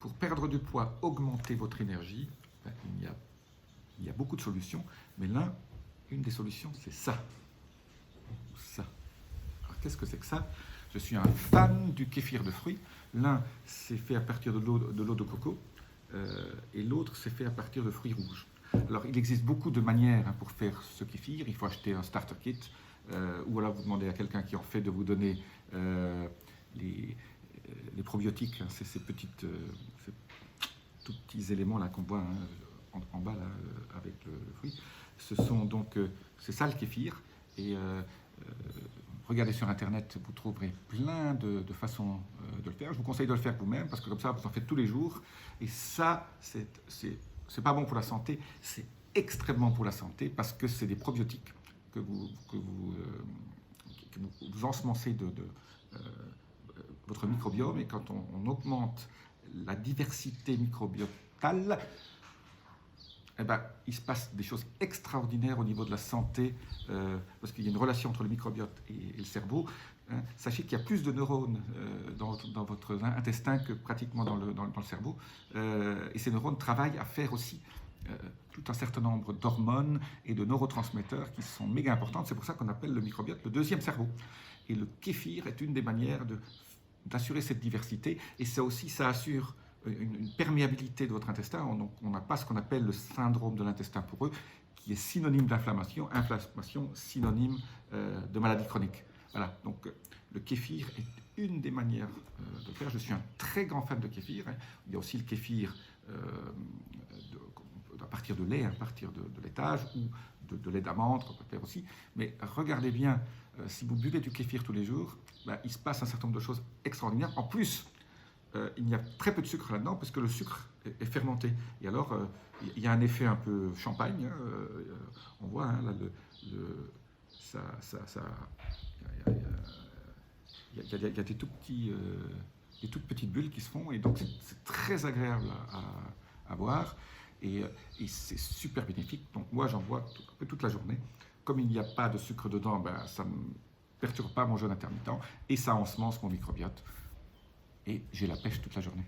Pour perdre du poids, augmenter votre énergie, ben, il y a beaucoup de solutions, mais une des solutions, c'est ça. Ça. Alors, qu'est-ce que c'est que ça? Je suis un fan du kéfir de fruits. L'un, c'est fait à partir de l'eau de coco, et l'autre, c'est fait à partir de fruits rouges. Alors, il existe beaucoup de manières pour faire ce kéfir. Il faut acheter un starter kit, ou alors vous demandez à quelqu'un qui en fait de vous donner les probiotiques, ces tout petits éléments là qu'on voit en bas là, avec le fruit. C'est ça le kéfir. Et regardez sur internet, vous trouverez plein de façons de le faire. Je vous conseille de le faire vous-même parce que comme ça vous en faites tous les jours. Et ça, c'est pas bon pour la santé, c'est extrêmement pour la santé parce que c'est des probiotiques que vous ensemencez de votre microbiome, et quand on augmente la diversité microbiotale, eh ben, il se passe des choses extraordinaires au niveau de la santé, parce qu'il y a une relation entre le microbiote et le cerveau. Sachez qu'il y a plus de neurones dans votre intestin que pratiquement dans le cerveau, et ces neurones travaillent à faire aussi tout un certain nombre d'hormones et de neurotransmetteurs qui sont méga importantes. C'est pour ça qu'on appelle le microbiote le deuxième cerveau. Et le kéfir est une des manières d'assurer cette diversité, et ça aussi, ça assure une perméabilité de votre intestin. Donc on n'a pas ce qu'on appelle le syndrome de l'intestin poreux, qui est synonyme d'inflammation, inflammation synonyme de maladie chronique. Voilà, donc le kéfir est une des manières de le faire. Je suis un très grand fan de kéfir. Il y a aussi le kéfir à partir de lait, à partir de laitage, ou de lait d'amande, qu'on peut faire aussi. Mais regardez bien, si vous buvez du kéfir tous les jours, ben, il se passe un certain nombre de choses extraordinaires. En plus, il y a très peu de sucre là-dedans, parce que le sucre est fermenté. Et alors, il y a un effet un peu champagne. On voit, hein, là, il y a des toutes petites bulles qui se font, et donc c'est très agréable à boire, et c'est super bénéfique. Donc moi, j'en bois un peu toute la journée. Comme il n'y a pas de sucre dedans, ben, ça ne me perturbe pas mon jeûne intermittent, et ça ensemence mon microbiote. Et j'ai la pêche toute la journée.